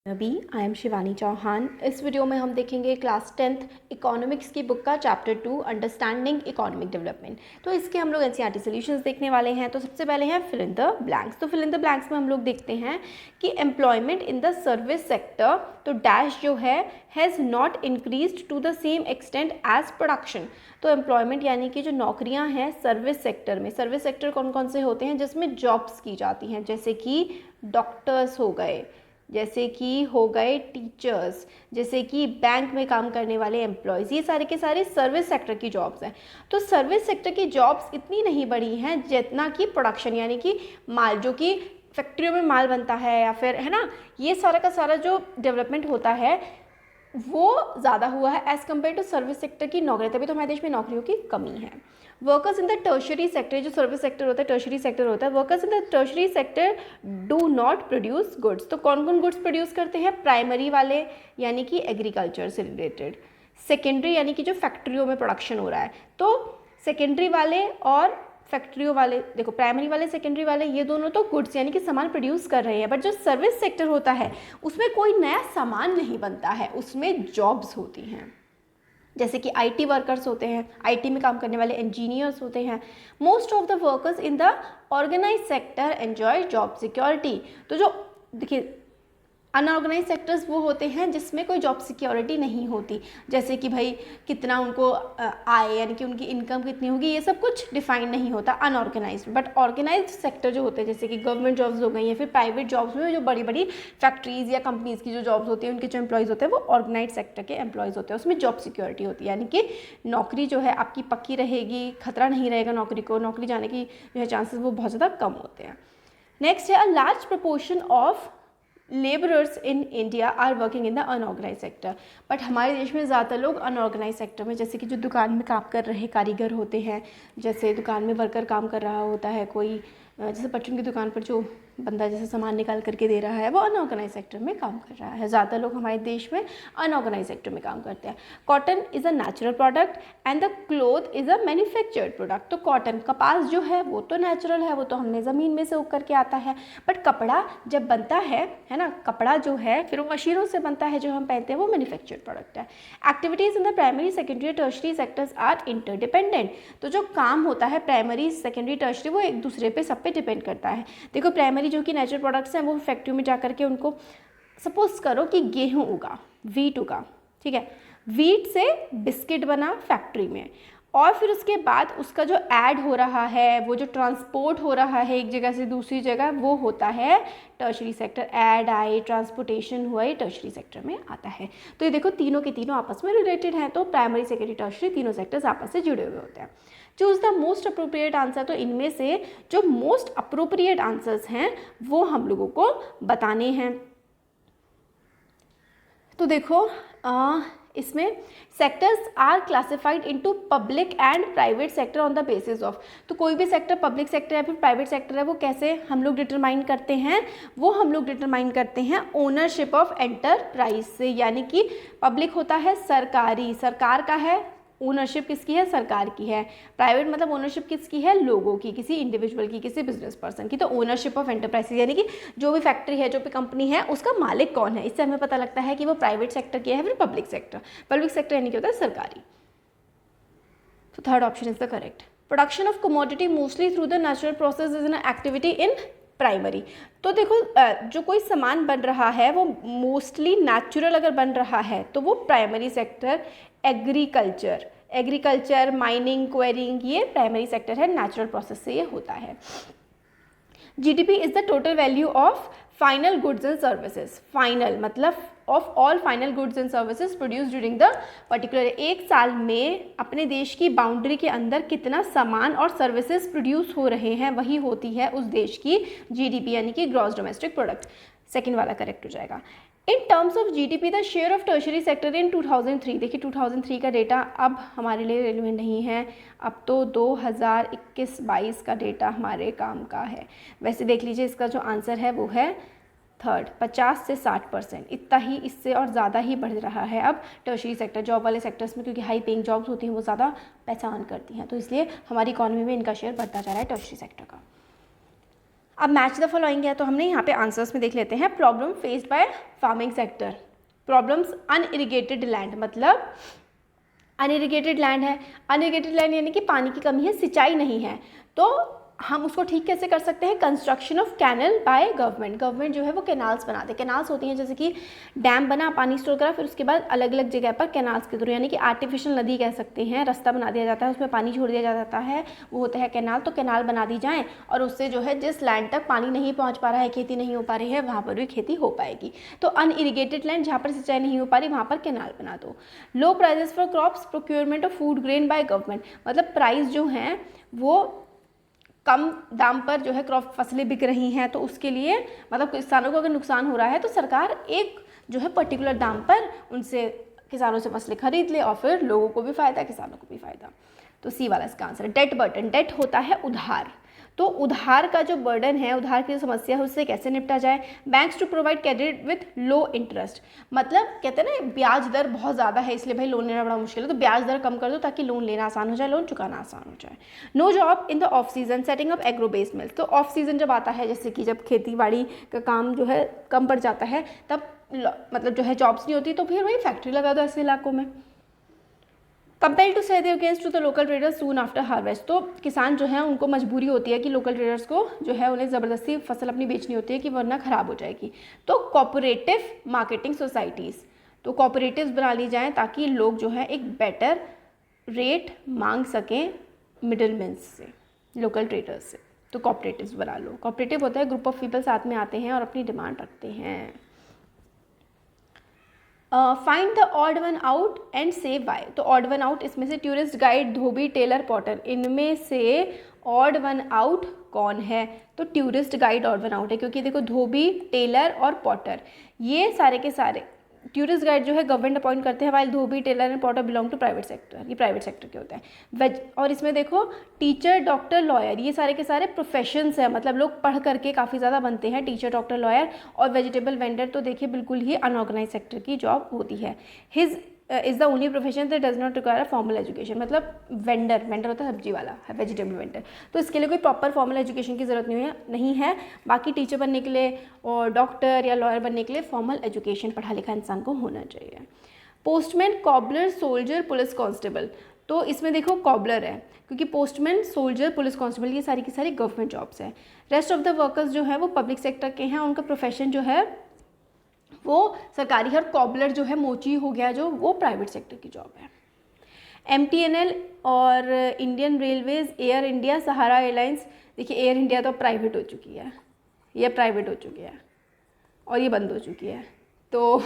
अभी आई एम शिवानी चौहान। इस वीडियो में हम देखेंगे क्लास 10th इकोनॉमिक्स की बुक का चैप्टर 2 अंडरस्टैंडिंग इकोनॉमिक डेवलपमेंट। तो इसके हम लोग एनसीईआरटी सॉल्यूशंस देखने वाले हैं। तो सबसे पहले हैं फिल इन द ब्लैंक्स। तो फिल इन द ब्लैंक्स में हम लोग देखते हैं कि employment in the service sector, तो डैश जो है has not increased to the same extent as production. तो एम्प्लॉयमेंट यानी कि जो नौकरियां हैं सर्विस सेक्टर में, सर्विस सेक्टर कौन कौन से होते हैं जिसमें जॉब्स की जाती हैं, जैसे कि डॉक्टर्स हो गए, जैसे कि हो गए टीचर्स, जैसे कि बैंक में काम करने वाले एम्प्लॉयज़, ये सारे के सारे सर्विस सेक्टर की जॉब्स हैं। तो सर्विस सेक्टर की जॉब्स इतनी नहीं बढ़ी हैं जितना कि प्रोडक्शन यानी कि माल, जो कि फैक्ट्रियों में माल बनता है या फिर है ना, ये सारा का सारा जो डेवलपमेंट होता है वो ज़्यादा हुआ है as compare to service sector की नौकरी। तभी तो हमारे देश में नौकरियों की कमी है। Workers in the tertiary sector, जो सर्विस सेक्टर होता है टर्शरी सेक्टर होता है, workers in the tertiary sector do not produce goods. तो कौन कौन गुड्स प्रोड्यूस करते हैं? प्राइमरी वाले यानी कि एग्रीकल्चर से रिलेटेड, सेकेंडरी यानी कि जो फैक्ट्रियों में प्रोडक्शन हो रहा है, तो सेकेंडरी वाले और फैक्ट्रियों वाले, देखो प्राइमरी वाले सेकेंडरी वाले ये दोनों तो गुड्स यानी कि सामान प्रोड्यूस कर रहे हैं। बट जो सर्विस सेक्टर होता है उसमें कोई नया सामान नहीं बनता है, उसमें जॉब्स होती हैं। जैसे कि आईटी वर्कर्स होते हैं, आईटी में काम करने वाले इंजीनियर्स होते हैं। Most of the workers in the organise sector enjoy job security. तो जो देखिए अनऑर्गेनाइज सेक्टर्स वो होते हैं जिसमें कोई जॉब सिक्योरिटी नहीं होती, जैसे कि भाई कितना उनको आय यानी कि उनकी इनकम कितनी होगी, ये सब कुछ डिफाइन नहीं होता अनऑर्गेनाइज। बट ऑर्गेनाइज सेक्टर जो होते हैं जैसे कि गवर्नमेंट जॉब्स हो गई या फिर प्राइवेट जॉब्स में जो बड़ी बड़ी फैक्ट्रीज या कंपनीज़ की जो जॉब्स होती हैं उनके जो एम्प्लॉयज़ होते हैं वो ऑर्गेनाइज सेक्टर के एम्प्लॉयज़ होते हैं, उसमें जॉब सिक्योरिटी होती है यानी कि नौकरी जो है आपकी पक्की रहेगी, खतरा नहीं रहेगा नौकरी को, नौकरी जाने की जो है चांसेस वो बहुत ज़्यादा कम होते हैं। नेक्स्ट है a large proportion of labourers in India are working in the unorganised sector. But हमारे देश में ज़्यादातर लोग अनऑर्गेनाइज सेक्टर में, जैसे कि जो दुकान में काम कर रहे कारीगर होते हैं, जैसे दुकान में वर्कर काम कर रहा होता है कोई, जैसे परचून की दुकान पर जो बंदा जैसे सामान निकाल करके दे रहा है वो अनऑर्गेनाइज सेक्टर में काम कर रहा है। ज़्यादा लोग हमारे देश में अनऑर्गेनाइज सेक्टर में काम करते हैं। Cotton is a natural product and the cloth is a manufactured product. तो कॉटन, कपास जो है वो तो नेचुरल है, वो तो हमने ज़मीन में से उग करके आता है। बट कपड़ा जब बनता है ना, कपड़ा जो है फिर वो मशीनों से बनता है, जो हम पहनते हैं वो मैन्युफैक्चर्ड प्रोडक्ट है। Activities in the primary secondary tertiary sectors are interdependent. तो जो काम होता है प्राइमरी सेकेंडरी टर्शरी वो एक दूसरे पे सब पे डिपेंड करता है। देखो प्राइमरी जो कि नेचुरल प्रोडक्ट्स हैं वो फैक्ट्री में जा करके उनको, सपोज करो कि गेहूं उगा, वीट उगा, ठीक है, वीट से बिस्किट बना फैक्ट्री में, और फिर उसके बाद उसका जो ऐड हो रहा है, वो जो ट्रांसपोर्ट हो रहा है एक जगह से दूसरी जगह, वो होता है टर्शरी सेक्टर। ऐड आए, ट्रांसपोर्टेशन हुआ, ये टर्शरी सेक्टर में आता है। तो ये देखो तीनों के तीनों आपस में रिलेटेड हैं, तो प्राइमरी सेकेंडरी टर्शरी तीनों सेक्टर्स आपस से जुड़े हुए होते हैं। Choose the most appropriate answer. तो इनमें से जो मोस्ट अप्रोप्रिएट आंसर्स हैं वो हम लोगों को बताने हैं। तो देखो इसमें sectors are classified into public and private sector on the basis of. तो कोई भी सेक्टर पब्लिक सेक्टर या फिर प्राइवेट सेक्टर है वो कैसे हम लोग डिटरमाइन करते हैं? वो हम लोग डिटरमाइन करते हैं ओनरशिप ऑफ एंटरप्राइज से। यानी कि पब्लिक होता है सरकारी, सरकार का है, ओनरशिप किसकी है? सरकार की है। प्राइवेट मतलब ओनरशिप किसकी है? लोगों की, किसी इंडिविजुअल की, किसी बिजनेस पर्सन की। तो ओनरशिप ऑफ एंटरप्राइजेज यानी कि जो भी फैक्ट्री है, जो भी कंपनी है, उसका मालिक कौन है, इससे हमें पता लगता है कि वो प्राइवेट सेक्टर की है फिर पब्लिक सेक्टर। पब्लिक सेक्टर यानी कि होता है सरकारी। तो third option is the correct. Production of commodity mostly through the natural process is an activity in primary. तो देखो जो कोई सामान बन रहा है वो मोस्टली नेचुरल अगर बन रहा है तो वो primary sector. Agriculture, mining, quarrying, ये प्राइमरी सेक्टर है, नेचुरल प्रोसेस से ये होता है। GDP is the total value of final goods and services. Final मतलब of all final goods and services produce during the particular. एक साल में अपने देश की बाउंड्री के अंदर कितना सामान और सर्विसेज प्रोड्यूस हो रहे हैं वही होती है उस देश की जीडीपी यानी कि ग्रॉस डोमेस्टिक प्रोडक्ट। सेकेंड वाला करेक्ट हो जाएगा। In terms of GDP the share of tertiary sector in 2003। देखिए 2003 का डेटा अब हमारे लिए रेलिवेंट नहीं है, अब तो 2021-22 का डेटा हमारे काम का है। वैसे देख लीजिए इसका जो आंसर है वो है थर्ड, 50 से 60%, इतना ही, इससे और ज़्यादा ही बढ़ रहा है अब टर्शरी सेक्टर। जॉब वाले सेक्टर्स में क्योंकि हाई पेइंग जॉब्स होती हैं वो ज़्यादा पैसा अर्न करती हैं, तो इसलिए हमारी इकॉनमी में इनका शेयर बढ़ता जा रहा है टर्शरी सेक्टर का। अब मैच द फॉलोइंग है, तो हमने यहाँ पे आंसर्स में देख लेते हैं। Problem faced by farming sector, problems unirrigated land, मतलब अनइरिगेटेड लैंड है, अनइरिगेटेड लैंड यानी कि पानी की कमी है, सिंचाई नहीं है, तो हम उसको ठीक कैसे कर सकते हैं? Construction of canal by government, government जो है वो कैनाल्स बनाते हैं। कैनाल्स होती हैं जैसे कि डैम बना, पानी स्टोर करा, फिर उसके बाद अलग अलग जगह पर कैनाल्स के थ्रू, यानी कि आर्टिफिशियल नदी कह सकते हैं, रास्ता बना दिया जाता है, उसमें पानी छोड़ दिया जाता है, वो होता है कैनाल। तो कैनाल बना दी जाए और उससे जो है जिस लैंड तक पानी नहीं पहुँच पा रहा है, खेती नहीं हो पा रही है, वहाँ पर भी खेती हो पाएगी। तो अनइरिगेटेड लैंड जहाँ पर सिंचाई नहीं हो पा रही वहाँ पर कैनाल बना दो। Low prices for crops, procurement of food grain by government, मतलब प्राइस जो हैं वो कम दाम पर जो है क्रॉप फसलें बिक रही हैं, तो उसके लिए मतलब किसानों को अगर नुकसान हो रहा है तो सरकार एक जो है पर्टिकुलर दाम पर उनसे किसानों से फसलें खरीद ले और फिर लोगों को भी फ़ायदा, किसानों को भी फ़ायदा। तो सी वाला इसका आंसर है। डेट बर्डन, डेट होता है उधार, तो उधार का जो बर्डन है, उधार की जो समस्या है उससे कैसे निपटा जाए? Banks to provide credit with low interest, मतलब कहते हैं ना ब्याज दर बहुत ज़्यादा है इसलिए भाई लोन लेना बड़ा मुश्किल है, तो ब्याज दर कम कर दो ताकि लोन लेना आसान हो जाए, लोन चुकाना आसान हो जाए। No job in the off season, setting up agro based mills, तो ऑफ सीजन जब आता है, जैसे कि जब खेती बाड़ी का काम जो है कम पड़ जाता है, तब मतलब जो है जॉब्स नहीं होती, तो फिर वही फैक्ट्री लगा दो ऐसे इलाकों में। Compare to sell their gains to the local traders soon after harvest, तो किसान जो है उनको मजबूरी होती है कि लोकल ट्रेडर्स को जो है उन्हें ज़बरदस्ती फसल अपनी बेचनी होती है कि वरना ख़राब हो जाएगी। तो कोऑपरेटिव मार्केटिंग सोसाइटीज़, तो कोऑपरेटिव्स बना ली जाएँ ताकि लोग जो है एक बेटर रेट मांग सकें मिडलमैन से, लोकल ट्रेडर्स से। तो कोऑपरेटिव्स बना लो। कोऑपरेटिव होता है ग्रुप ऑफ पीपल साथ में आते हैं और अपनी डिमांड रखते हैं। Find the odd one out and से वाई, तो ऑड वन आउट इसमें से टूरिस्ट गाइड, धोबी, टेलर, पॉटर, इनमें से ऑड वन आउट कौन है? तो tourist guide odd one out है, क्योंकि देखो धोबी, टेलर और पॉटर ये सारे के सारे, टूरिस्ट गाइड जो है गवर्नमेंट अपॉइंट करते हैं, while dhobi, tailor and potter belong to private sector, ये प्राइवेट सेक्टर के होते हैं। और इसमें देखो टीचर, डॉक्टर, लॉयर, ये सारे के सारे प्रोफेशंस हैं, मतलब लोग पढ़ करके काफ़ी ज़्यादा बनते हैं, टीचर, डॉक्टर, लॉयर। और वेजिटेबल वेंडर तो देखिए बिल्कुल ही अनऑर्गेनाइज सेक्टर की जॉब होती है। His is the only profession that does not require a formal education, मतलब वेंडर, वेंडर होता है सब्जी वाला, है वेजिटेबल वेंडर, तो इसके लिए कोई प्रॉपर फॉर्मल एजुकेशन की ज़रूरत नहीं है। बाकी टीचर बनने के लिए और डॉक्टर या लॉयर बनने के लिए फॉर्मल एजुकेशन, पढ़ा लिखा इंसान को होना चाहिए। Postman, cobbler, soldier, police constable, तो इसमें देखो कॉबलर है, क्योंकि पोस्टमैन, सोल्जर, पुलिस कांस्टेबल ये सारी की सारी गवर्नमेंट जॉब्स हैं। रेस्ट ऑफ द वर्कर्स जो है वो पब्लिक सेक्टर के हैं, उनका प्रोफेशन जो है वो सरकारी है। और कॉबलर जो है, मोची हो गया जो, वो प्राइवेट सेक्टर की जॉब है। MTNL और इंडियन रेलवेज़, एयर इंडिया, सहारा एयरलाइंस, देखिए एयर इंडिया तो प्राइवेट हो चुकी है, ये प्राइवेट हो चुकी है और ये बंद हो चुकी है, तो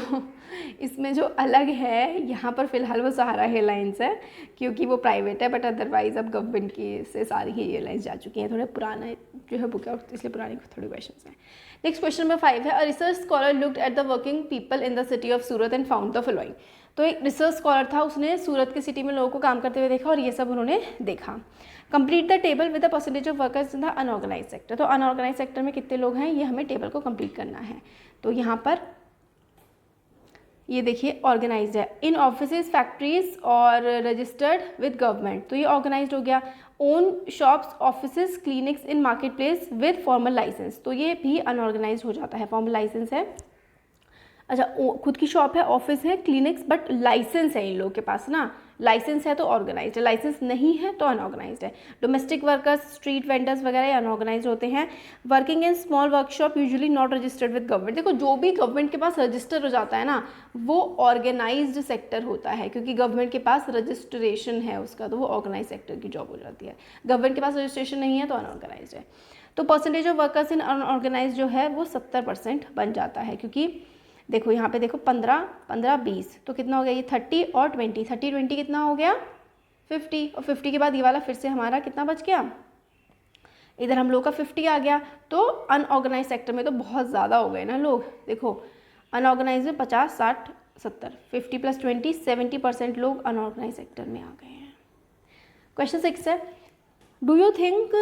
इसमें जो अलग है यहाँ पर फ़िलहाल वो सहारा एयरलाइंस है क्योंकि वो प्राइवेट है, बट अदरवाइज़ अब गवर्नमेंट की से सारी ही एयरलाइंस जा चुकी हैं। थोड़ा पुराना जो है बुक है इसलिए पुरानी थोड़ी क्वेश्चन हैं। नेक्स्ट क्वेश्चन नंबर 5 है, a research scholar looked at the working people in the city of Surat and found the following, तो एक रिसर्च स्कॉलर था, उसने सूरत की सिटी में लोगों को काम करते हुए देखा और ये सब उन्होंने देखा। Complete the table with the percentage of workers in the unorganised sector, तो अनऑर्गेनाइज सेक्टर में कितने लोग हैं ये हमें टेबल को कंप्लीट करना है। तो यहाँ पर ये देखिए ऑर्गेनाइज्ड है, इन ऑफिसेज, फैक्ट्रीज और रजिस्टर्ड विद गवर्नमेंट, तो ये ऑर्गेनाइज्ड हो गया। Own shops, offices, clinics in market place with formal licence, तो ये भी अनऑर्गेनाइज्ड हो जाता है, फॉर्मल लाइसेंस है। अच्छा, खुद की शॉप है, ऑफिस है, क्लिनिक्स, बट लाइसेंस है इन लोगों के पास ना, लाइसेंस है तो ऑर्गेनाइज्ड है, लाइसेंस नहीं है तो अनऑर्गेनाइज्ड है। डोमेस्टिक वर्कर्स, स्ट्रीट वेंडर्स वगैरह अनऑर्गेनाइज्ड होते हैं। Working in small workshop usually not registered with government, देखो जो भी गवर्नमेंट के पास रजिस्टर हो जाता है ना वो ऑर्गेनाइज्ड सेक्टर होता है, क्योंकि गवर्नमेंट के पास रजिस्ट्रेशन है उसका, तो वो ऑर्गेनाइज सेक्टर की जॉब हो जाती है। गवर्नमेंट के पास रजिस्ट्रेशन नहीं है तो अनऑर्गेनाइज्ड है। तो percentage of workers in unorganise जो है वो 70% बन जाता है, क्योंकि देखो यहाँ पे देखो 15, 20, तो कितना हो गया ये 30 और 20, 30, 20 कितना हो गया 50, और 50 के बाद ये वाला फिर से हमारा कितना बच गया, इधर हम लोग का 50 आ गया। तो अनऑर्गेनाइज सेक्टर में तो बहुत ज़्यादा हो गए ना लोग, देखो अनऑर्गेनाइज में 50, 60, 70, 50 + 20, 70% लोग अनऑर्गेनाइज सेक्टर में आ गए हैं। क्वेश्चन 6 है, do you think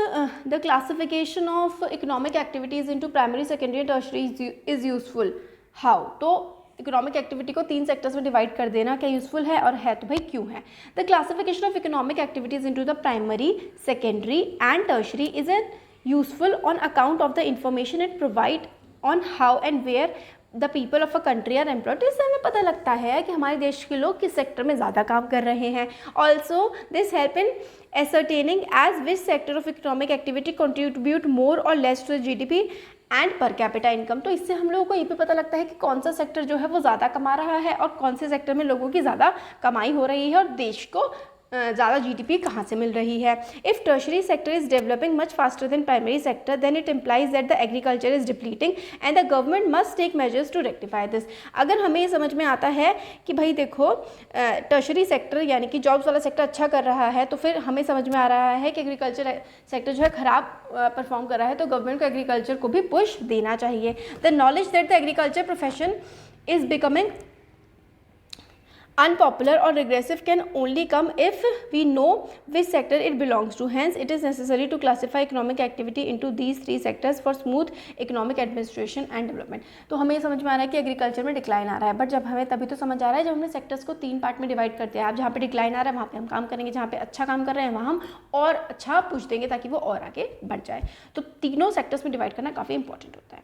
the classification of economic activities into primary, secondary and tertiary is useful? How, तो इकोनॉमिक एक्टिविटी को 3 सेक्टर्स में डिवाइड कर देना क्या यूजफुल है, और है तो भाई क्यों है? The classification of economic activities into the primary, secondary and tertiary is an useful on account of the information it provide on how and where the people of a country are employed. इससे हमें पता लगता है कि हमारे देश के लोग किस सेक्टर में ज़्यादा काम कर रहे हैं। Also this help in ascertaining as which sector of economic activity contribute more or less to the GDP and पर कैपिटा इनकम। तो इससे हम लोगों को ये भी पता लगता है कि कौन सा सेक्टर जो है वो ज़्यादा कमा रहा है और कौन से सेक्टर में लोगों की ज़्यादा कमाई हो रही है और देश को ज़्यादा जीडीपी कहाँ से मिल रही है। If tertiary sector is developing much faster than primary sector then it implies that the agriculture is depleting and the government must take measures to rectify this. अगर हमें ये समझ में आता है कि भाई देखो टर्शरी सेक्टर यानी कि जॉब्स वाला सेक्टर अच्छा कर रहा है, तो फिर हमें समझ में आ रहा है कि एग्रीकल्चर सेक्टर जो है ख़राब परफॉर्म कर रहा है, तो गवर्नमेंट को एग्रीकल्चर को भी पुश देना चाहिए। The knowledge that the agriculture profession is becoming unpopular or regressive can only come if we know which sector it belongs to. Hence it is necessary to classify economic activity into these three sectors for smooth economic administration and development. तो हमें समझ में आ रहा है कि agriculture में decline आ रहा है, बट जब हमें तभी तो समझ आ रहा है जब हमने सेक्टर्स को 3 पार्ट में डिवाइड करते हैं। आप जहाँ पे डिक्लाइन आ रहा है वहाँ पे हम काम करेंगे, जहाँ पे अच्छा काम कर रहे हैं वहाँ हम और अच्छा पुश देंगे ताकि वो और आगे बढ़ जाए। तो तीनों सेक्टर्स में डिवाइड करना काफ़ी इंपॉर्टेंट होता है।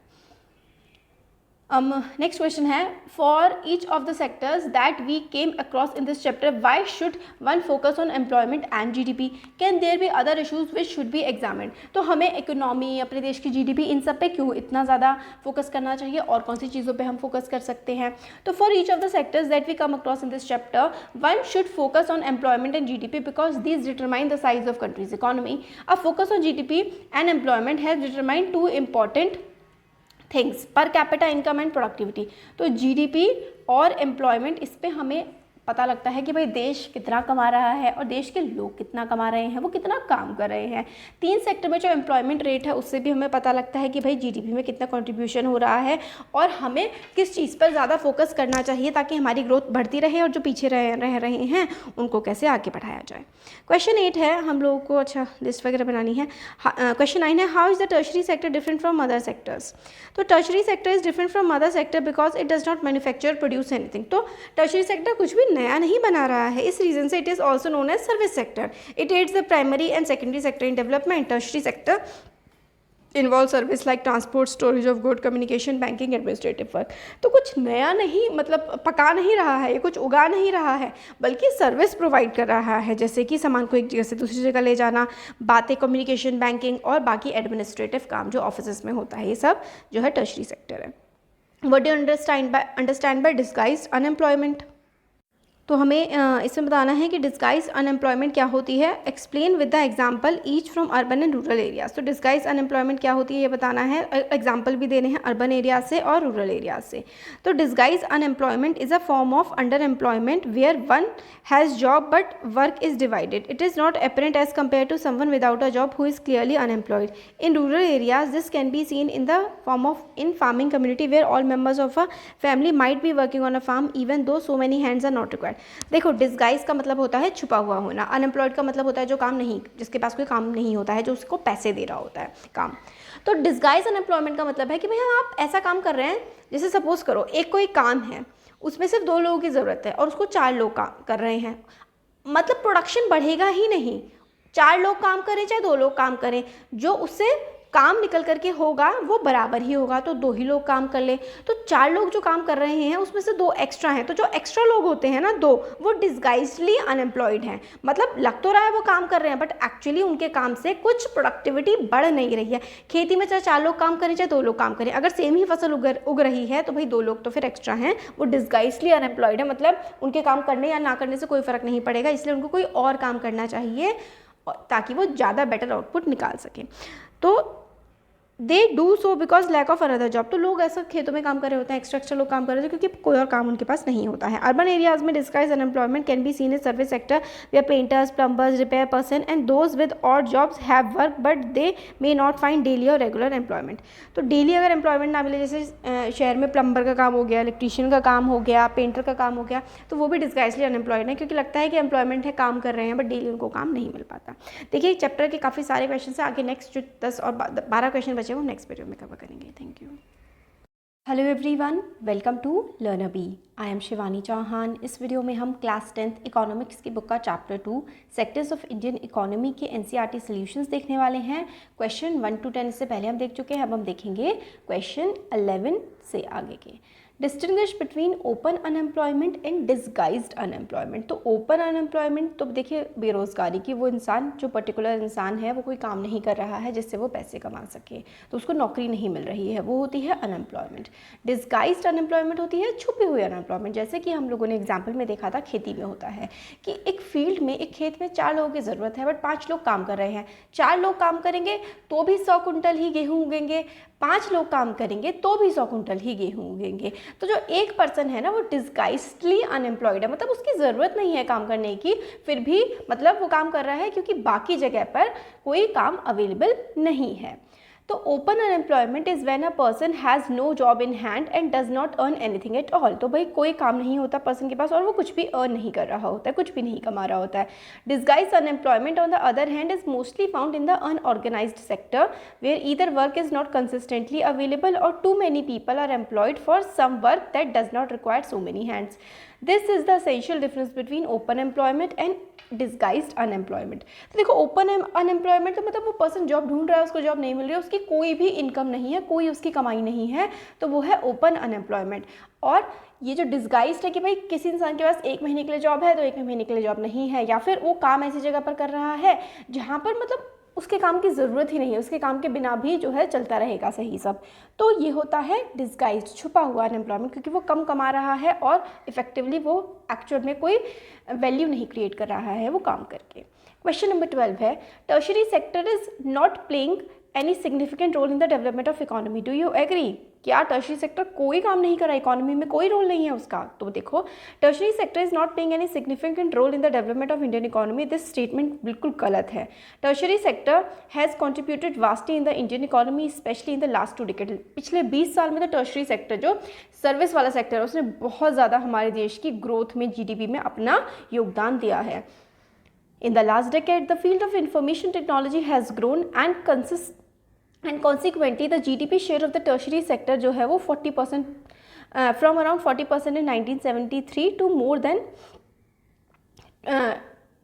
नेक्स्ट क्वेश्चन है, for each of the sectors that we came across in this chapter why should one focus on employment and GDP, can there be other issues which should be examined. तो हमें economy, अपने देश की GDP, इन सब पे क्यों इतना ज़्यादा फोकस करना चाहिए और कौन सी चीज़ों पे हम फोकस कर सकते हैं। तो for each of the sectors that we come across in this chapter one should focus on employment and GDP because these determine the size of countries economy. A focus on GDP and employment has determine 2 important things, per capita income and productivity. तो GDP और employment, इस पे हमें पता लगता है कि भाई देश कितना कमा रहा है और देश के लोग कितना कमा रहे हैं, वो कितना काम कर रहे हैं। 3 सेक्टर में जो एम्प्लॉयमेंट रेट है उससे भी हमें पता लगता है कि भाई जीडीपी में कितना कंट्रीब्यूशन हो रहा है और हमें किस चीज़ पर ज़्यादा फोकस करना चाहिए ताकि हमारी ग्रोथ बढ़ती रहे और जो पीछे रह रहे हैं उनको कैसे आगे बढ़ाया जाए। क्वेश्चन 8 है, हम लोगों को अच्छा लिस्ट वगैरह बनानी है। क्वेश्चन 9 है, how is the tertiary sector different from other sectors. तो tertiary sector is different from other sector because it does not manufacture produce anything. तो टर्शरी सेक्टर कुछ भी नया नहीं बना रहा है, इस रीजन से it is also known as service sector. It aids the primary and secondary sector in development. Tertiary sector involve service like transport, storage of good, communication, banking, administrative work. तो कुछ नया नहीं, मतलब पका नहीं रहा है, ये कुछ उगा नहीं रहा है, बल्कि सर्विस प्रोवाइड कर रहा है, जैसे कि सामान को एक जगह से दूसरी जगह ले जाना, बातें, कम्युनिकेशन, बैंकिंग और बाकी एडमिनिस्ट्रेटिव काम जो ऑफिस में होता है, ये सब जो है टर्शरी सेक्टर है। What do understand by disguised unemployment. तो हमें इसमें बताना है कि डिस्गाइज अनएम्प्लॉयमेंट क्या होती है। Explain with the example each from urban and rural areas. तो डिस्गाइज अनएम्प्लॉयमेंट क्या होती है ये बताना है, एग्जांपल भी देने हैं अर्बन एरिया से और रूरल एरिया से। तो disguise unemployment is a form of under employment where one has job but work is divided. It is not apparent as compare to someone without a job who is clearly unemployed. In rural areas this can be seen in the form of in farming community where all members of a family might be working on a farm even though so many hands are not required. देखो, disguise का मतलब होता है छुपा हुआ होना, unemployed का मतलब होता है जो काम नहीं, जिसके पास कोई काम नहीं होता है, जो उसको पैसे दे रहा होता है काम। तो डिस्गाइज अनएम्प्लॉयमेंट का मतलब है कि भैया आप ऐसा काम कर रहे हैं, जैसे सपोज करो एक कोई काम है उसमें सिर्फ 2 लोगों की ज़रूरत है और उसको 4 लोग काम कर रहे हैं, मतलब प्रोडक्शन बढ़ेगा ही नहीं। 4 लोग काम करें चाहे 2 लोग काम करें, जो उससे काम निकल करके होगा वो बराबर ही होगा। तो 2 ही लोग काम कर ले, तो 4 लोग जो काम कर रहे हैं उसमें से 2 एक्स्ट्रा हैं, तो जो एक्स्ट्रा लोग होते हैं ना 2, वो डिस्गाइज्डली अनएम्प्लॉयड हैं। मतलब लग तो रहा है वो काम कर रहे हैं बट एक्चुअली उनके काम से कुछ प्रोडक्टिविटी बढ़ नहीं रही है। खेती में चाहे 4 लोग काम करें चाहे 2 लोग काम करें, अगर सेम ही फसल उग रही है तो भाई 2 लोग तो फिर एक्स्ट्रा हैं, वो डिस्गाइज्डली अनएम्प्लॉयड है। मतलब उनके काम करने या ना करने से कोई फ़र्क नहीं पड़ेगा, इसलिए उनको कोई और काम करना चाहिए ताकि वो ज़्यादा बेटर आउटपुट निकाल सकें। तो they do so because lack of another job. तो लोग ऐसा खेतों में काम कर रहे होते हैं, एक्स्ट्रा लोग काम कर रहे होते हैं क्योंकि कोई और काम उनके पास नहीं होता है। अर्बन एरियाज में disguise unemployment can be seen in service sector where painters, plumbers, repair person and those with odd jobs have work but they may not find daily और रेगुलर एम्प्लॉयमेंट। तो डेली अगर employment ना मिले, जैसे शहर में plumber का काम हो गया, इलेक्ट्रीशियन का काम हो गया, पेंटर का काम हो गया, तो वो भी डिस्गाइजली अनएम्प्लॉयड है क्योंकि लगता है कि एम्प्लॉयमेंट है, काम कर रहे हैं बट डेली उनको काम नहीं मिल पाता। देखिए चैप्टर के काफ़ी सारे क्वेश्चन है, आगे नेक्स्ट जो 10 और 12 क्वेश्चन बचे वो नेक्स्ट वीडियो में करेंगे। Thank you. Hello everyone, welcome to Learn B. I am Shivani Chauhan. इस वीडियो में हम क्लास 10th इकोनॉमिक्स की बुक का chapter 2 sectors of Indian economy के एनसीईआरटी सॉल्यूशंस देखने वाले हैं। क्वेश्चन 1 to 10 इससे पहले हम देख चुके हैं, अब हम देखेंगे क्वेश्चन 11 से आगे के। Distinguish between open unemployment and disguised unemployment. तो ओपन अनएम्प्लॉयमेंट तो देखिए बेरोज़गारी की, वो इंसान जो पर्टिकुलर इंसान है वो कोई काम नहीं कर रहा है जिससे वो पैसे कमा सके, तो उसको नौकरी नहीं मिल रही है, वो होती है अनएम्प्लॉयमेंट। डिसगाइज्ड अनएम्प्लॉयमेंट होती है छुपी हुई अनएम्प्लॉयमेंट, जैसे कि हम लोगों ने एग्जाम्पल में देखा था खेती में होता है कि एक फील्ड में, एक खेत में 4 लोगों की ज़रूरत है बट 5 लोग काम कर रहे हैं। 4 लोग काम करेंगे तो भी 100 कुंटल ही गेहूँ उगेंगे, 5 लोग काम करेंगे तो भी 100 कुंटल ही गेहूँ उगेंगे। तो जो एक पर्सन है ना वो डिसगाइज्डली अनएम्प्लॉयड है, मतलब उसकी ज़रूरत नहीं है काम करने की, फिर भी मतलब वो काम कर रहा है क्योंकि बाकी जगह पर कोई काम अवेलेबल नहीं है। तो open unemployment is when a person has no job in hand and does not earn anything at all. तो भाई कोई काम नहीं होता पर्सन के पास और वो कुछ भी अर्न नहीं कर रहा होता है, कुछ भी नहीं कमा रहा होता है। Disguised unemployment on the other hand is mostly found in the unorganised sector where either work is not consistently available और too many people are employed for some work that does not require so many hands. This is the essential difference between open employment and disguised unemployment. तो देखो open unemployment तो मतलब वो person job ढूंढ रहा है, उसको जॉब नहीं मिल रही है, उसकी कोई भी इनकम नहीं है, कोई उसकी कमाई नहीं है, तो वो है ओपन अनएम्प्लॉयमेंट। और ये जो डिसगाइज्ड है कि भाई किसी इंसान के पास 1 महीने के लिए जॉब है तो 1 महीने के लिए जॉब नहीं है, या फिर वो काम ऐसी जगह पर कर रहा है जहाँ पर मतलब उसके काम की ज़रूरत ही नहीं है, उसके काम के बिना भी जो है चलता रहेगा सही सब, तो ये होता है डिसगाइज्ड, छुपा हुआ अनएम्प्लॉयमेंट, क्योंकि वो कम कमा रहा है और इफेक्टिवली वो एक्चुअल में कोई वैल्यू नहीं क्रिएट कर रहा है वो काम करके। क्वेश्चन नंबर 12 है, tertiary sector is not playing any significant role in the development of economy, do you agree? क्या टर्शरी सेक्टर कोई काम नहीं कर रहा, इकोनॉमी में कोई रोल नहीं है उसका? तो देखो, tertiary sector is not playing any significant role in the development of Indian economy, this statement बिल्कुल गलत है। Tertiary sector has contributed vastly in the Indian economy specially in the last 2 decades। पिछले 20 साल में तो टर्शरी सेक्टर जो service वाला sector है उसने बहुत ज़्यादा हमारे देश की ग्रोथ में, जीडीपी में अपना योगदान दिया है। In the last decade, the field of information technology has grown and consequently the GDP share of the tertiary sector जो है वो 40% from around 40% in 1973 to more than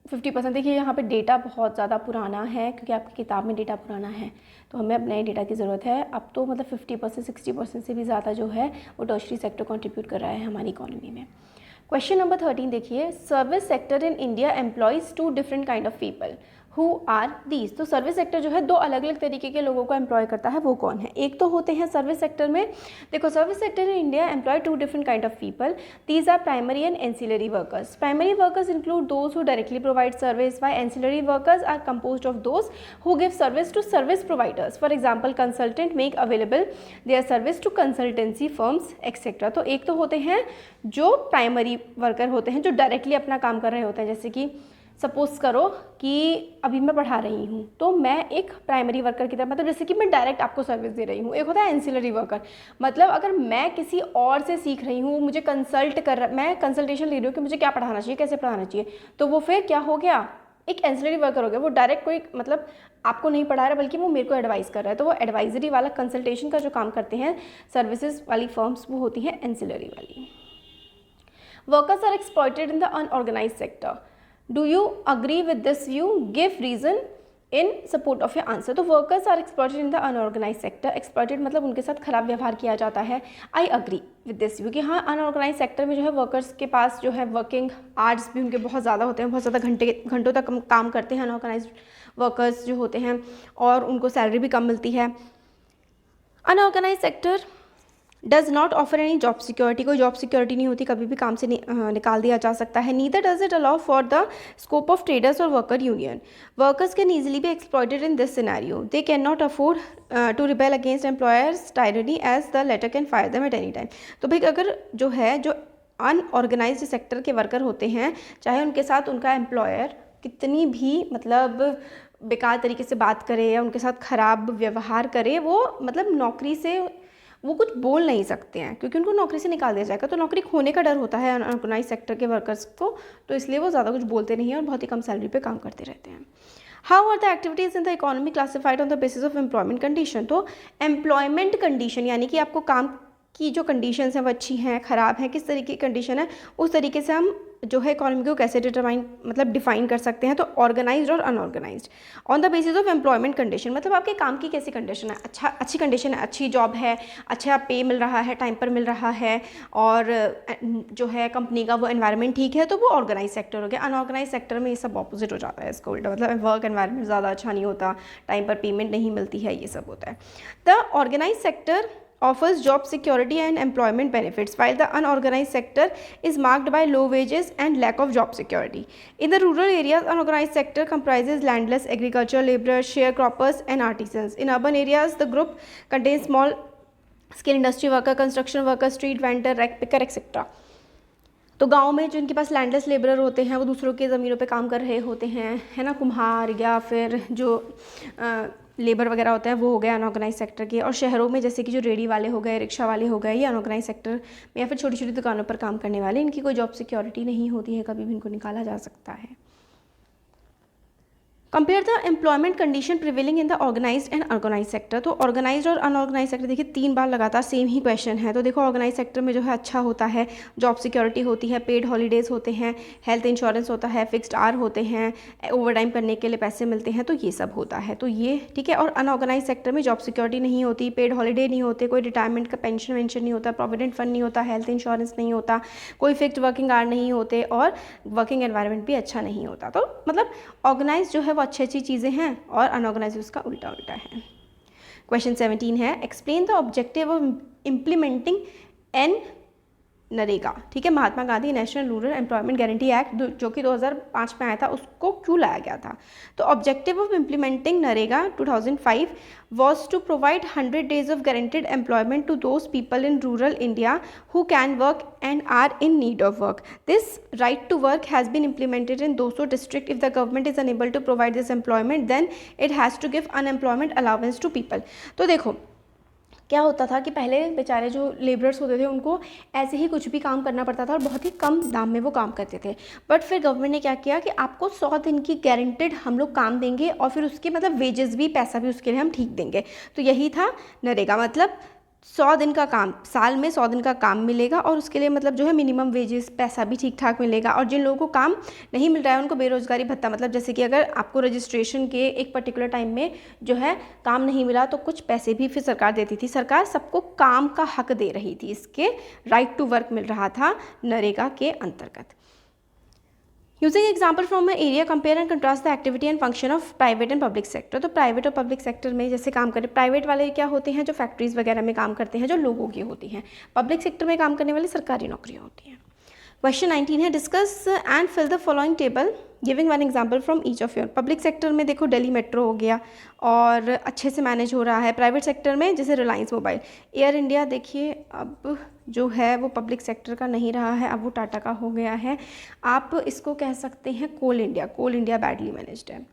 50%। देखिए यहाँ पे डेटा बहुत ज़्यादा पुराना है क्योंकि आपकी किताब में डेटा पुराना है, तो हमें अब नए डेटा की ज़रूरत है। अब तो मतलब 50% 60% से भी ज़्यादा जो है वो टर्शरी सेक्टर कंट्रीब्यूट कर रहा है हमारी इकोनॉमी में। क्वेश्चन नंबर 13 देखिए, service sector in India employs 2 different kind of people, who are these. तो सर्विस सेक्टर जो है 2 अलग अलग तरीके के लोगों को एम्प्लॉय करता है, वो कौन है? एक तो होते हैं सर्विस सेक्टर में, देखो service sector in India employ 2 different kind of people, these are primary and ancillary workers। Primary workers include those who directly provide service, while ancillary workers are composed of those who give service to service providers, for example consultant make available their service to consultancy firms etc। तो एक तो होते हैं जो primary worker होते हैं जो directly अपना काम कर रहे होते हैं, जैसे कि सपोज करो कि अभी मैं पढ़ा रही हूँ तो मैं एक प्राइमरी वर्कर की तरह, मतलब जैसे कि मैं डायरेक्ट आपको सर्विस दे रही हूँ। एक होता है एंसिलरी वर्कर, मतलब अगर मैं किसी और से सीख रही हूँ, मुझे कंसल्ट कर रहा, मैं कंसल्टेशन ले रही हूँ कि मुझे क्या पढ़ाना चाहिए, कैसे पढ़ाना चाहिए, तो वो फिर क्या हो गया, एक एंसिलरी वर्कर हो गया। वो डायरेक्ट कोई मतलब आपको नहीं पढ़ा रहा बल्कि वो मेरे को एडवाइस कर रहा है, तो वो एडवाइजरी वाला कंसल्टेशन का जो काम करते हैं सर्विसेज वाली फर्म्स, वो होती हैं एंसिलरी वाली। Workers are exploited in the unorganised sector, do you agree with this view? Give reason in support of your answer. तो workers are exploited in the unorganised sector, exploited मतलब उनके साथ खराब व्यवहार किया जाता है। I agree with this view कि हाँ अनऑर्गेनाइज सेक्टर में जो है वर्कर्स के पास जो है वर्किंग आवर्स भी उनके बहुत ज़्यादा होते हैं, बहुत ज़्यादा घंटों तक काम करते हैं अनऑर्गेनाइज वर्कर्स जो होते हैं, और उनको सैलरी भी कम मिलती है। Unorganise sector does not offer any job security, कोई जॉब सिक्योरिटी नहीं होती, कभी भी काम से निकाल दिया जा सकता है। Neither does it allow for the scope of traders और worker union. Workers can easily be exploited in this scenario, they can not afford to rebel against employers tyranny as the latter can fire them at any time. तो भाई अगर जो unorganised sector के worker होते हैं, चाहे उनके साथ उनका एम्प्लॉयर कितनी भी मतलब बेकार तरीके से बात करे या उनके साथ खराब व्यवहार करे, वो मतलब नौकरी से वो कुछ बोल नहीं सकते हैं क्योंकि उनको नौकरी से निकाल दिया जाएगा, तो नौकरी खोने का डर होता है अनऑर्गेनाइज सेक्टर के वर्कर्स को, तो इसलिए वो ज़्यादा कुछ बोलते नहीं हैं और बहुत ही कम सैलरी पे काम करते रहते हैं। How are the activities in the economy classified on the basis of employment condition. तो एम्प्लॉयमेंट कंडीशन यानी कि आपको काम की जो कंडीशंस हैं वो अच्छी हैं, ख़राब हैं, किस तरीके की कंडीशन है, उस तरीके से हम जो है इकोनॉमी को कैसे डिफाइन कर सकते हैं। तो ऑर्गेनाइज्ड और unorganised on the basis of employment condition, मतलब आपके काम की कैसी कंडीशन है, अच्छी कंडीशन है, अच्छी जॉब है, अच्छा पे मिल रहा है, टाइम पर मिल रहा है, और जो है कंपनी का वो एनवायरनमेंट ठीक है, तो वो ऑर्गेनाइज सेक्टर हो गया। अनऑर्गेनाइज सेक्टर में ये सब ऑपोजिट हो जाता है, इसका उल्टा, मतलब वर्क एनवायरनमेंट ज़्यादा अच्छा नहीं होता, टाइम पर पेमेंट नहीं मिलती है, ये सब होता है। The organise sector offers job security and employment benefits, while the unorganized sector is marked by low wages and lack of job security. In the rural areas, unorganized sector comprises landless agricultural laborers, sharecroppers, and artisans. In urban areas, the group contains small scale industry worker, construction worker, street vendor, rag picker, etc. तो गांव में जो इनके पास landless labourer होते हैं, वो दूसरों के ज़मीनों पे काम कर रहे होते हैं, है ना, कुम्हार या फिर जो लेबर वगैरह होता है, वो हो गए अनऑर्गेनाइज सेक्टर के। और शहरों में जैसे कि जो रेडी वाले हो गए, रिक्शा वाले हो गए, ये अनऑर्गेनाइज सेक्टर में, या फिर छोटी छोटी दुकानों पर काम करने वाले, इनकी कोई जॉब सिक्योरिटी नहीं होती है, कभी भी इनको निकाला जा सकता है। Compare the employment condition prevailing in the organised and unorganise sector. तो ऑर्गेनाइज्ड और अनऑर्गेनाइज सेक्टर, देखिए 3 बार लगातार सेम ही क्वेश्चन है। तो देखो ऑर्गेनाइज सेक्टर में जो है अच्छा होता है, जॉब सिक्योरिटी होती है, पेड हॉलीडेज़ होते हैं, हेल्थ इंश्योरेंस होता है, फिक्स्ड आवर होते हैं, ओवर टाइम करने के लिए पैसे मिलते हैं, तो ये सब होता है, तो ये ठीक है। और अनऑर्गेनाइज सेक्टर में जॉब सिक्योरिटी नहीं होती, पेड हॉलीडे नहीं होते, कोई रिटायरमेंट का पेंशन वेंशन नहीं होता, प्रोविडेंट फंड नहीं होता, हेल्थ इंश्योरेंस नहीं होता, कोई फिक्स्ड वर्किंग आवर नहीं होते, और वर्किंग एनवायरनमेंट भी अच्छा नहीं होता। तो मतलब ऑर्गेनाइज जो है वो अच्छी अच्छी चीज़ें हैं, और अनऑर्गेनाइज उसका उल्टा उल्टा है। क्वेश्चन 17 है, explain the objective of implementing an NREGA. ठीक है, Mahatma Gandhi national rural employment guarantee act जो कि 2005 में आया था, उसको क्यों लाया गया था। तो objective of implementing NREGA 2005 was to provide 100 days of guaranteed employment to those people in rural India who can work and are in need of work. This right to work has been implemented in 200 districts. If the government is unable to provide this employment, then it has to give unemployment allowance to people. तो देखो क्या होता था कि पहले बेचारे जो labourers होते थे, उनको ऐसे ही कुछ भी काम करना पड़ता था, और बहुत ही कम दाम में वो काम करते थे। बट फिर गवर्नमेंट ने क्या किया कि आपको 100 दिन की गारंटेड हम लोग काम देंगे, और फिर उसके मतलब वेजेस भी, पैसा भी उसके लिए हम ठीक देंगे। तो यही था नरेगा, मतलब 100 दिन का काम, साल में 100 दिन का काम मिलेगा, और उसके लिए मतलब जो है मिनिमम वेजेस, पैसा भी ठीक ठाक मिलेगा। और जिन लोगों को काम नहीं मिल रहा है, उनको बेरोज़गारी भत्ता, मतलब जैसे कि अगर आपको रजिस्ट्रेशन के एक पर्टिकुलर टाइम में जो है काम नहीं मिला, तो कुछ पैसे भी फिर सरकार देती थी। सरकार सबको काम का हक दे रही थी, इसके राइट टू वर्क मिल रहा था नरेगा के अंतर्गत। Using example from my area, compare and contrast the activity and function of private and public sector. तो प्राइवेट और पब्लिक सेक्टर में जैसे काम करें, प्राइवेट वाले क्या होते हैं, जो फैक्ट्रीज वगैरह में काम करते हैं, जो लोगों की होती हैं। पब्लिक सेक्टर में काम करने वाली सरकारी नौकरियाँ होती हैं। क्वेश्चन 19 है, discuss and fill the following table giving one example from each of your. Public sector में देखो दिल्ली मेट्रो हो गया, और अच्छे से मैनेज हो रहा है। प्राइवेट सेक्टर में जैसे रिलायंस मोबाइल, एयर इंडिया, देखिए अब जो है वो पब्लिक सेक्टर का नहीं रहा है, अब वो टाटा का हो गया है। आप इसको कह सकते हैं कोल इंडिया बैडली मैनेज्ड है।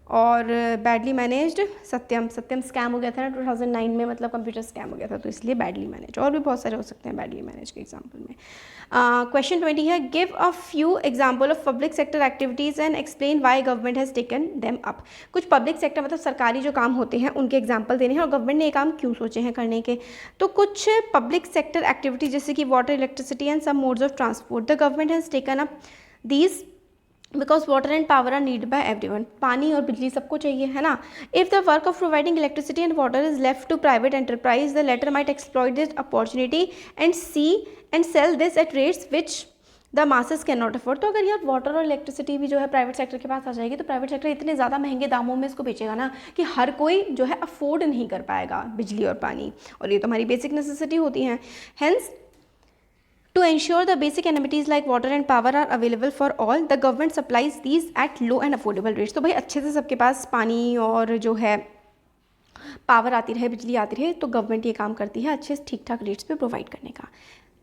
और बैडली मैनेज्ड सत्यम स्कैम हो गया था ना 2009 में, मतलब कंप्यूटर स्कैम हो गया था, तो इसलिए बैडली मैनेज। और भी बहुत सारे हो सकते हैं बैडली मैनेज के एग्जाम्पल में। क्वेश्चन 20 है, give a few example of public sector activities and explain why government has taken them up. कुछ पब्लिक सेक्टर मतलब सरकारी जो काम होते हैं, उनके एग्जाम्पल देने हैं, और गवर्नमेंट ने ये काम क्यों सोचे हैं करने के। तो कुछ पब्लिक सेक्टर एक्टिविटी जैसे कि water, electricity and some modes of transport, the government has taken up these because water and power are need by everyone. पानी और बिजली सबको चाहिए, है ना। If the work of providing electricity and water is left to private enterprise, the latter might exploit this opportunity and sell this at rates which the masses can not afford. तो अगर यार वाटर और electricity भी जो है private sector के पास आ जाएगी, तो प्राइवेट सेक्टर इतने ज़्यादा महंगे दामों में इसको बेचेगा ना कि हर कोई जो है अफोर्ड नहीं कर पाएगा बिजली और पानी, और ये तो हमारी बेसिक नेसेसिटी होती हैं। Hence to ensure the basic amenities like water and power are available for all, the government supplies these at low and affordable rates। तो भाई अच्छे से सबके पास पानी और जो है पावर आती रहे, बिजली आती रहे, तो गवर्नमेंट ये काम करती है अच्छे से ठीक ठाक रेट्स पे प्रोवाइड करने का।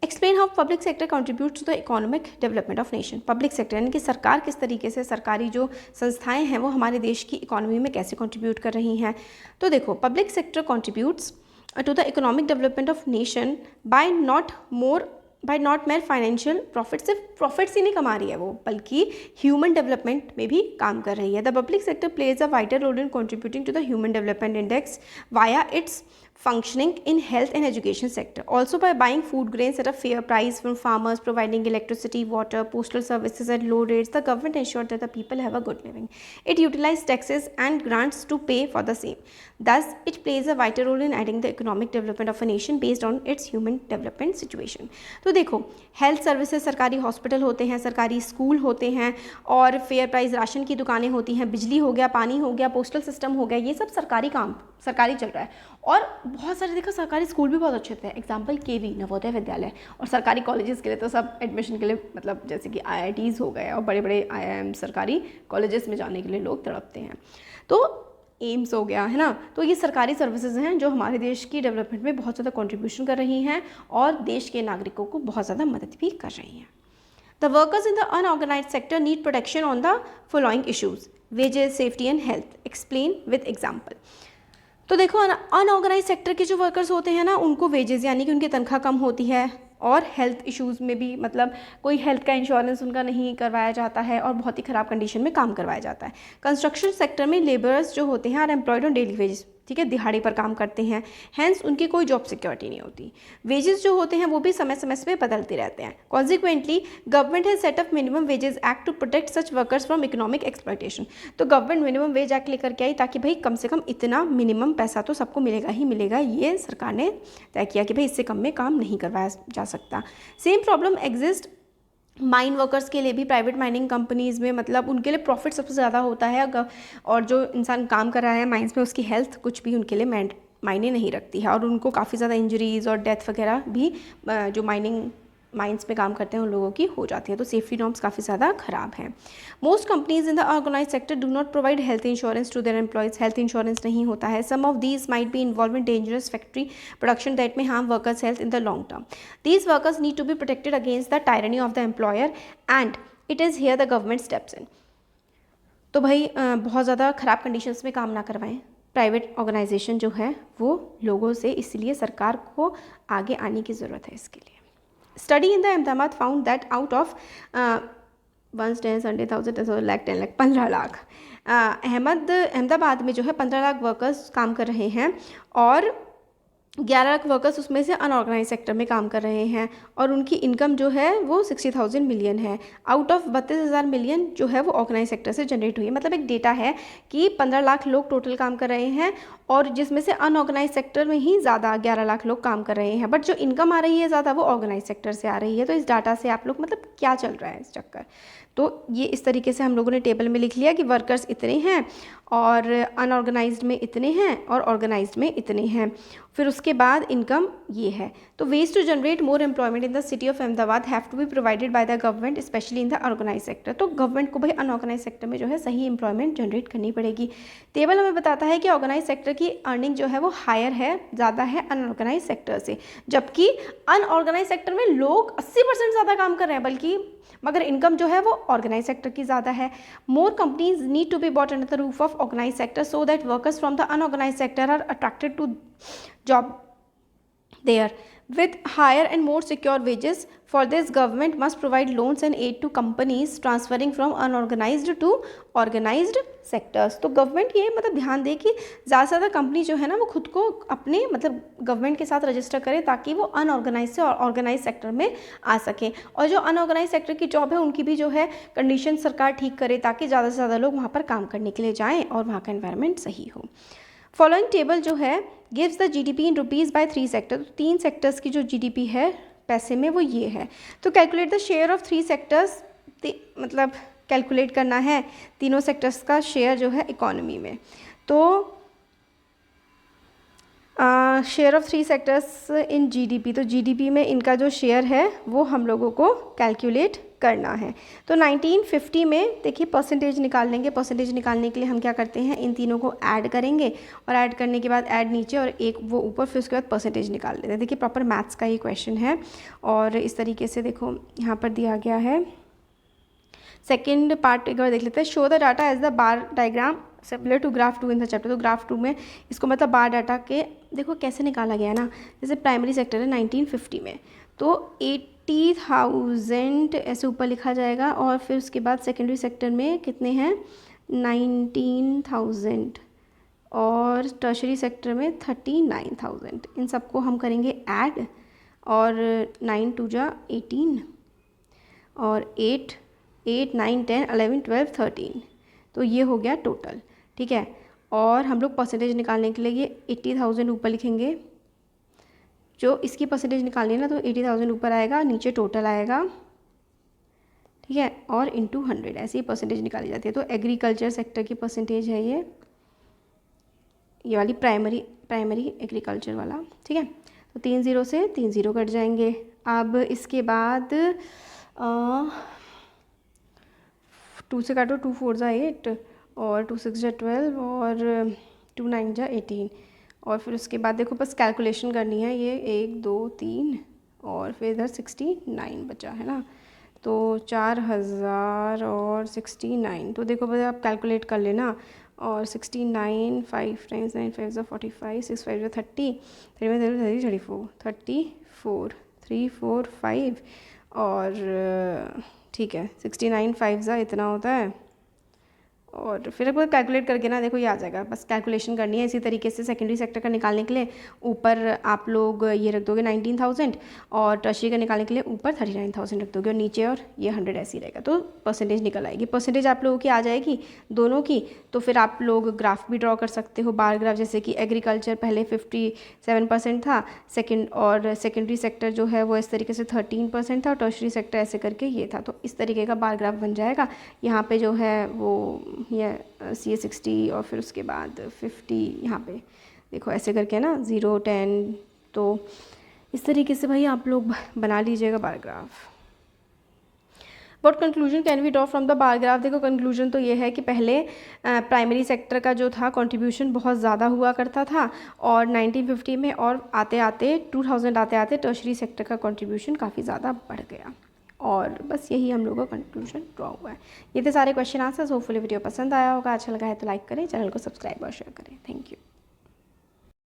Explain how public sector contributes to the economic development of nation. Public sector यानी कि सरकार किस तरीके से, सरकारी जो संस्थाएं हैं वो हमारे देश की इकोनॉमी में कैसे कंट्रीब्यूट कर रही हैं। तो देखो public sector contributes to the economic development of nation by not mere financial profit. सिर्फ प्रॉफिट्स ही नहीं कमा रही है वो, बल्कि ह्यूमन डेवलपमेंट में भी काम कर रही है। The public sector plays a vital role in contributing to the human development index via its functioning in health and education sector. Also by buying food grains at a fair price from farmers, providing electricity, water, postal services at low rates, the government ensured that the people have a good living. It utilized taxes and grants to pay for the same. Thus, it plays a vital role in aiding the economic development of a nation based on its human development situation. तो देखो, health services, सरकारी hospital होते हैं, सरकारी school होते हैं, और fair price ration की दुकानें होती हैं, बिजली हो गया, पानी हो गया, पोस्टल सिस्टम हो गया, ये सब सरकारी काम, सरकारी चल रहा है। और बहुत सारे देखो सरकारी स्कूल भी बहुत अच्छे थे, एग्जाम्पल केवी नवोदय विद्यालय, और सरकारी कॉलेजेस के लिए तो सब एडमिशन के लिए मतलब जैसे कि IITs हो गए और बड़े बड़े IIM सरकारी कॉलेजेस में जाने के लिए लोग तड़पते हैं। तो एम्स हो गया, है ना। तो ये सरकारी सर्विसेज हैं जो हमारे देश की डेवलपमेंट में बहुत ज़्यादा कंट्रीब्यूशन कर रही हैं और देश के नागरिकों को बहुत ज़्यादा मदद भी कर रही हैं। The workers in the unorganised sector need protection on the following issues: wages, safety and health. Explain with example. तो देखो, अनऑर्गेनाइज सेक्टर के जो वर्कर्स होते हैं ना, उनको वेजेस यानी कि उनकी तनख्वाह कम होती है, और हेल्थ इश्यूज़ में भी मतलब कोई हेल्थ का इंश्योरेंस उनका नहीं करवाया जाता है और बहुत ही ख़राब कंडीशन में काम करवाया जाता है। कंस्ट्रक्शन सेक्टर में लेबरर्स जो होते हैं are employed on daily wages, ठीक है, दिहाड़ी पर काम करते हैं, हैंस उनकी कोई जॉब सिक्योरिटी नहीं होती। वेजेस जो होते हैं वो भी समय समय से बदलते रहते हैं। Consequently government has set up minimum wages act to protect such workers from economic exploitation. तो गवर्नमेंट मिनिमम वेज एक्ट लेकर के आई ताकि भाई कम से कम इतना मिनिमम पैसा तो सबको मिलेगा ही मिलेगा, ये सरकार ने तय किया कि भाई इससे कम में काम नहीं करवाया जा सकता। Same problem exist mine workers के लिए भी। प्राइवेट माइनिंग कंपनीज़ में मतलब उनके लिए प्रॉफिट सबसे ज़्यादा होता है, और जो इंसान काम कर रहा है माइंस में उसकी हेल्थ कुछ भी उनके लिए मायने नहीं रखती है, और उनको काफ़ी ज़्यादा इंजरीज़ और डेथ वगैरह भी जो माइंस में काम करते हैं उन लोगों की हो जाती है। तो सेफ्टी नॉर्म्स काफ़ी ज़्यादा ख़राब हैं। Most companies in the organise sector do not provide health insurance to their employees. Health insurance नहीं होता है। Some of these might be involved in dangerous factory production that may harm workers health in the long term. These workers need to be protected against the tyranny of the employer and it is here the government steps in. तो भाई बहुत ज़्यादा ख़राब conditions में काम ना करवाएं private organisation जो है वो लोगों से, इसलिए सरकार को आगे आने की ज़रूरत है इसके लिए। Study in the Ahmedabad found that out of 100,000 lakh 10 lakh 15 lakh Ahmedabad में जो है 15 लाख वर्कर्स काम कर रहे हैं, और 11 लाख वर्कर्स उसमें से अनऑर्गेनाइज सेक्टर में काम कर रहे हैं, और उनकी इनकम जो है वो 60,000 मिलियन है। आउट ऑफ 32,000 मिलियन जो है वो ऑर्गेनाइज सेक्टर से जनरेट हुई है। मतलब एक डेटा है कि 15 लाख लोग टोटल काम कर रहे हैं, और जिसमें से अनऑर्गेनाइज सेक्टर में ही ज़्यादा 11 लाख लोग काम कर रहे हैं, बट जो इनकम आ रही है ज़्यादा वो ऑर्गेनाइज सेक्टर से आ रही है। तो इस डाटा से आप लोग मतलब क्या चल रहा है इस चक्कर, तो ये इस तरीके से हम लोगों ने टेबल में लिख लिया कि वर्कर्स इतने हैं और अनऑर्गेनाइज्ड में इतने हैं और ऑर्गेनाइज्ड में इतने हैं, फिर उसके बाद इनकम ये है। तो wage to generate more employment in the city of Ahmedabad have to be provided by the government specially in the organise sector. तो गवर्नमेंट को भाई अनऑर्गेनाइज सेक्टर में जो है सही एम्प्लॉयमेंट जनरेट करनी पड़ेगी। टेबल हमें बताता है कि ऑर्गेनाइज सेक्टर की अर्निंग जो है वो हायर है, ज़्यादा है अनऑर्गेनाइज सेक्टर से, जबकि अनऑर्गेनाइज सेक्टर में लोग 80% ज़्यादा काम कर रहे हैं, बल्कि मगर इनकम जो है वो ऑर्गेनाइज सेक्टर की ज़्यादा है। More companies need to be bought under the roof of organise sector so that workers from the unorganised sector are attracted to job there with higher and more secure wages. For this, government must provide loans and aid to companies transferring from unorganized to organized sectors. तो government ये मतलब ध्यान दे कि ज़्यादा से ज़्यादा company जो है ना वो खुद को अपने मतलब गवर्नमेंट के साथ रजिस्टर करे ताकि वो अनऑर्गेनाइज से ऑर्गेनाइज सेक्टर में आ सकें, और जो अनऑर्गेनाइज सेक्टर की जॉब है उनकी भी जो है कंडीशन सरकार ठीक करे ताकि ज़्यादा से ज़्यादा लोग वहाँ पर काम करने के लिए जाएँ और वहाँ का एनवायरनमेंट सही हो। फॉलोइंग टेबल जो है gives the GDP in rupees by 3 sector. तो 3 सेक्टर्स की जो जीडीपी है पैसे में वो ये है। तो calculate the share of 3 sectors, मतलब कैलकुलेट करना है तीनों सेक्टर्स का शेयर जो है इकोनॉमी में। तो share of 3 sectors in GDP, तो जीडीपी में इनका जो शेयर है वो हम लोगों को कैलकुलेट करना है। तो 1950 में देखिए परसेंटेज निकाल लेंगे। परसेंटेज निकालने के लिए हम क्या करते हैं, इन तीनों को ऐड करेंगे और ऐड करने के बाद ऐड नीचे और एक वो ऊपर, फिर उसके बाद परसेंटेज निकाल लेते हैं। देखिए प्रॉपर मैथ्स का ये क्वेश्चन है और इस तरीके से देखो यहाँ पर दिया गया है। सेकेंड पार्ट एक बार देख लेते हैं। Show the data as the bar diagram similar to graph 2 in the chapter. तो ग्राफ 2 में इसको मतलब बार डाटा के देखो कैसे निकाला गया ना, जैसे प्राइमरी सेक्टर है 1950 में तो 80,000 ऐसे ऊपर लिखा जाएगा और फिर उसके बाद सेकेंडरी सेक्टर में कितने हैं 19,000 और टर्शरी सेक्टर में 39,000। इन सबको हम करेंगे ऐड, और 9 2 जा 18 और 8 8 9 10 11 12 13, तो ये हो गया टोटल। ठीक है, और हम लोग परसेंटेज निकालने के लिए ये 80,000 ऊपर लिखेंगे। जो इसकी परसेंटेज निकालनी है ना, तो 80,000 ऊपर आएगा, नीचे टोटल आएगा। ठीक है, और इंटू 100 ऐसे ही परसेंटेज निकाली जाती है। तो एग्रीकल्चर सेक्टर की परसेंटेज है ये वाली प्राइमरी एग्रीकल्चर वाला। ठीक है, तो 3 0 से 3 0 कट जाएंगे। अब इसके बाद 2 से काटो, 2 4 जा 8 और 2 6 जा 12 और 2 9 जा 18, और फिर उसके बाद देखो बस कैलकुलेशन करनी है। ये 1 2 3 और फिर इधर 69 बचा है ना, तो 4000 और 69, तो देखो बस आप कैलकुलेट कर लेना। और 69 5 टाइम्स 9 5 जा 45 6 5 जा 30 34 3 4 5 और ठीक है 69 5 जा इतना होता है। और फिर आपको कैलकुलेट करके ना देखो ये आ जाएगा, बस कैलकुलेशन करनी है। इसी तरीके से सेकेंडरी सेक्टर का निकालने के लिए ऊपर आप लोग ये रख दोगे 19,000, और टर्शरी का निकालने के लिए ऊपर 39,000 रख दोगे, और नीचे और ये 100 ऐसे ही रहेगा, तो परसेंटेज निकल आएगी। परसेंटेज आप लोगों की आ जाएगी दोनों की, तो फिर आप लोग ग्राफ भी ड्रॉ कर सकते हो, बार ग्राफ। जैसे कि एग्रीकल्चर पहले 57% था, सेकेंडरी सेक्टर जो है वो इस तरीके से 13% था, और टर्शरी सेक्टर ऐसे करके ये था। तो इस तरीके का बार ग्राफ बन जाएगा। यहाँ पे जो है वो ये CA 60 और फिर उसके बाद 50, यहाँ पे देखो ऐसे करके ना 0 10, तो इस तरीके से भाई आप लोग बना लीजिएगा bar graph. What conclusion can we draw from the bar graph. देखो कंक्लूजन तो ये है कि पहले प्राइमरी सेक्टर का जो था कंट्रीब्यूशन बहुत ज़्यादा हुआ करता था, और 1950 में और आते आते 2000 आते आते टर्शरी सेक्टर का कंट्रीब्यूशन काफ़ी ज़्यादा बढ़ गया। और बस यही हम लोगों का कंक्लूजन ड्रॉ हुआ है। ये थे सारे क्वेश्चन आंसर्स। होपफुली वीडियो पसंद आया होगा, अच्छा लगा है तो लाइक करें, चैनल को सब्सक्राइब और शेयर करें। Thank you.